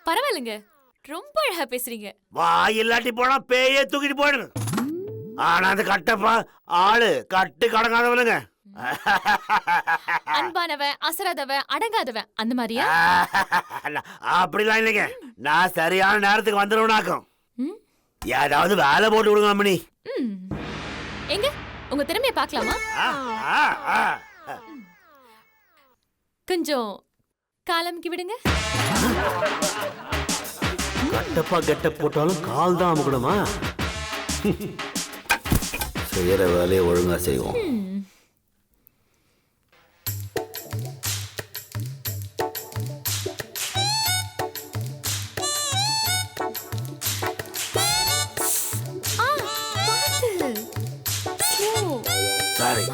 பரவாயில்லைங்க, ரொம்ப அழகா பேசுறீங்க. வாய் இல்லாட்டி போனா பேயே தூக்கிட்டு போயிடுங்க. ஆனா அந்த கட்டப்பா ஆளு கட்டு கடங்காதவனுங்க. அன்பானவன், அசராதவன், அடங்காதவன், அந்த மாதிரியா? அப்படிலாம் இல்லைங்க. நான் சரியான நேரத்துக்கு வந்துடுவேனாக்கும். ஏதாவது வேலை போட்டு விடுங்க அம்மணி. எங்க உங்க திறமைய பார்க்கலாமா? கொஞ்சம் காலம்க்கு விடுங்க. கட்டப்பா கெட்ட போட்டாலும் கால் தான் அமுக்கணுமா? செய்யற வேலையை ஒழுங்கா செய்வோம். சாரி.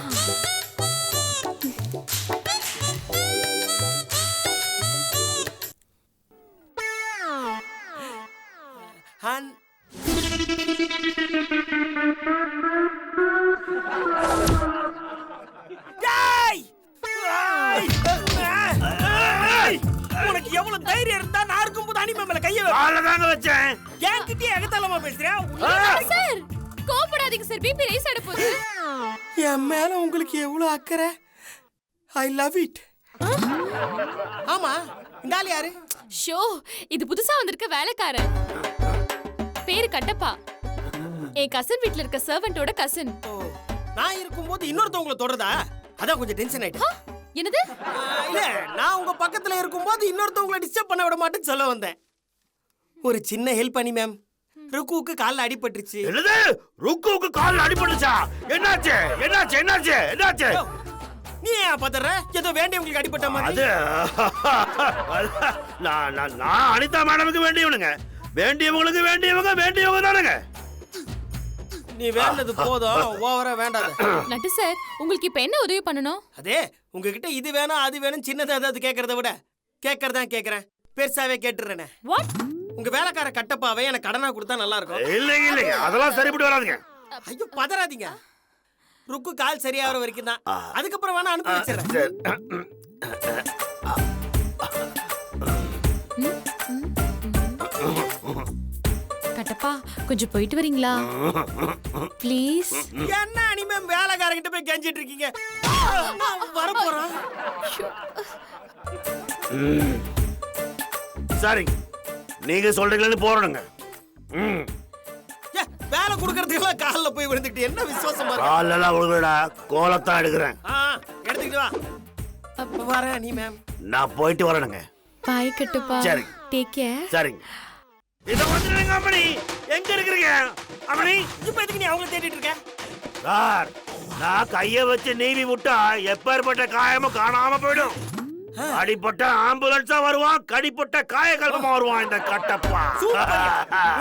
உனக்கு எவ்வளவு தைரியம் இருந்தா நான் இருக்கும்போது அனிமே மேல கைய வச்சேன். என்கிட்ட எகத்தலமா பேசுறியா? சார் கோபப்படாதீங்க சார், பிபி ரைஸ் ஆட போகுது. என் மேல உங்களுக்கு எவ்வளவு அக்கறை. I love it. ஆமா, இந்த ஆளு யாரு? ஷோ, இது புதுசா வந்திருக்க வேலைக்காரன். பேரு கட்டப்பா. என் கசின் வீட்ல இருக்க சர்வெண்டோட கசின். நான் இருக்கும்போது இன்னொருத்தவங்கள தொடறதா? அதான் கொஞ்சம் டென்ஷன் ஆயிட்டேன். என்னது? இல்ல, நான் உங்க பக்கத்துல இருக்கும்போது இன்னொருத்தவங்கள டிஸ்டர்ப் பண்ண விட மாட்டேன்னு சொல்ல வந்தேன். ஒரு சின்ன ஹெல்ப் பண்ணி மேம். ருக்குவுக்கு கால்ல அடிபட்டுருச்சு. என்னது? ருக்குவுக்கு கால்ல அடிபட்டுச்சா? என்னாச்சு? என்னாச்சு? என்னாச்சு? என்னாச்சு? நீ ஏன் பதற? ஏதோ வேண்டியவங்களுக்கு அடிபட்ட மாதிரி. நான் அனிதா மேடமுக்கு வேண்டியவனுங்க. வேண்டியவங்களுக்கு வேண்டியவங்க தானுங்க. நீ வேண்டது போதும், ஓவரா வேண்டாத. நட்டு சார், உங்களுக்கு இப்ப என்ன உதவி பண்ணணும்? அதே உங்ககிட்ட இது வேணும் அது வேணும் சின்னதா ஏதாவது கேட்கறத விட கேட்கறதான் கேட்கறேன், பெருசாவே கேட்டுறேனே. வாட்? உங்க வேலைக்கார கட்டப்பாவே எனக்கு கடனா கொடுத்தா நல்லா இருக்கும். இல்லைங்க, அதெல்லாம் சரிப்பட்டு வராதுங்க. ஐயோ பதறாதீங்க. ருக்கு கால் சரியாகிற வரைக்கும் தான், அதுக்கப்புறம் வேணா அனுப்பி வச்சிடறேன். கட்டப்பா, கொஞ்சம் போயிட்டு வரீங்களா ப்ளீஸ்? என்ன அனிமே வேலைக்காரங்கிட்ட போய் கெஞ்சிட்டு இருக்கீங்க? வர போறான். சரி, நீங்க சொல்றீங்களன்னு போறணுங்க. வேலை கொடுக்கறதுக்கெல்லாம் கால்ல போய் விழுந்துட்டு என்ன விசுவாசமா இருக்கு? காலெல்லாம் விழுகடா, கோலத்தான் எடுக்கிறேன். எடுத்துக்கிட்டு வா. அப்ப வரேன் நீ மேம். நான் போயிட்டு வரணுங்க. பாய் கட்டப்பா. சரி, டேக் கேர். சரிங்க. இத வந்துருங்க அம்மணி. எங்க இருக்கீங்க அம்மணி? இப்ப எதுக்கு நீ அவங்கள தேடிட்டு இருக்க? சார், நான் கைய வச்சு நீவி விட்டா எப்பேற்பட்ட காயமும் காணாம போயிடும். அடிப்பட்ட ஆம்புலன்ஸா வருவான், கடிப்பட்ட காயகல்பமா வருவான் இந்த கட்டப்பா.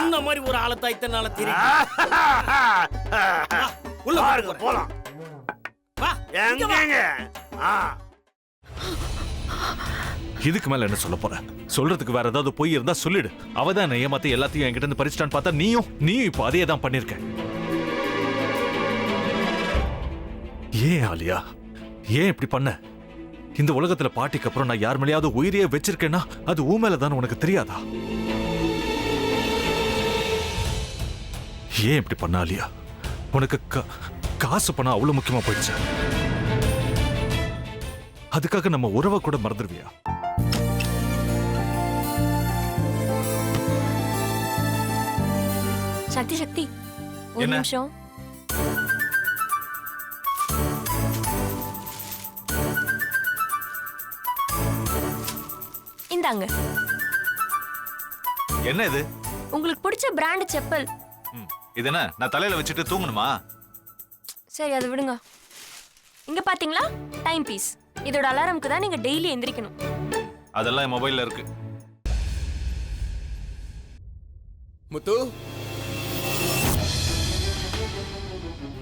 இந்த மாதிரி ஒரு ஆளத்தான் இத்தனை நாள தெரியும். உள்ள பாருங்க, போலாம். வா. எங்கங்க? இதுக்கு மேல என்ன சொல்ல போற? சொல்றதுக்கு வேற ஏதாவது போய் இருந்தா சொல்லிடு. அவதான் ஏமாத்தி எல்லாத்தையும் என்கிட்ட இருந்து பறிச்சிட்டான்னு பார்த்தா நீயும் இப்ப அதே தான் பண்ணிருக்க. ஏன் ஆலியா, ஏன் இப்படி பண்ண? இந்த உலகத்துல பாட்டிக்கு அப்புறம் நான் யார் மேலேயாவது உயிரையே வச்சிருக்கேன்னா அது ஊ மேலதான் உனக்கு தெரியாதா? ஏன் இப்படி பண்ண ஆலியா? உனக்கு காசு பணம் அவ்வளவு முக்கியமா போயிடுச்சு. அதுக்காக நம்ம உறவை கூட மறந்துடுவியா? சக்தி சக்தி, ஒரு நிமிஷம். இந்தாங்க. என்ன இது? உங்களுக்கு பிடிச்ச பிராண்ட் செப்பல். இது என்ன, நான் தலையில வச்சுட்டு தூங்கணுமா? சரி, அதை விடுங்க. இங்க பாத்தீங்களா, டைம் பீஸ். இதோட அலாரம்க்கு தான் நீங்க டெய்லி எந்திரிக்கணும். அதெல்லாம் என் மொபைல்ல இருக்கு. முத்து,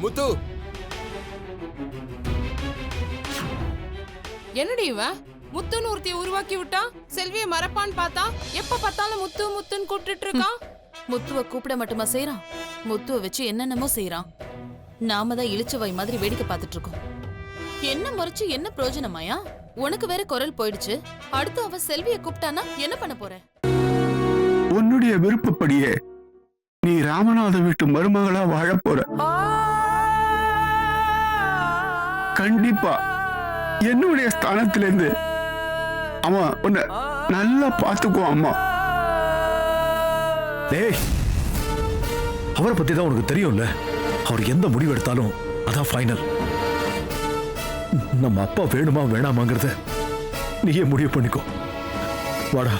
முத்து, என்னடி இவன் முத்துன்னு ஒருத்திய உருவாக்கி விட்டான்? செல்விய மறப்பான்னு பார்த்தா எப்ப பார்த்தாலும் முத்து முத்துன்னு கூப்பிட்டு இருக்கான். முத்துவ கூப்பிட மட்டுமா செய்யறான், முத்துவ வச்சு என்னென்னமோ செய்யறான். நாம தான் இளிச்சவாய் மாதிரி வேடிக்கை பார்த்துட்டு இருக்கோம். என்ன முறைச்சு என்ன பிரயோஜனமாயா? உனக்கு வேற குரல் போயிடுச்சு. அடுத்து அவ செல்விய கூப்பிட்டானா என்ன பண்ண போற? உன்னுடைய விருப்பப்படியே நீ ராமநாத வீட்டு மருமகளா வாழ போற. கண்டிப்பா என்னுடைய ஸ்தானத்திலிருந்து அவன் உன்னை நல்லா பார்த்துக்குவான் அம்மா. டேய், அவரை பத்தி தான் உனக்கு தெரியும்ல. அவர் எந்த முடிவு எடுத்தாலும் அதான் ஃபைனல். நம்ம அப்பா வேணுமா வேணாமாங்கிறத நீயே முடிவு பண்ணிக்கோ. வாடா.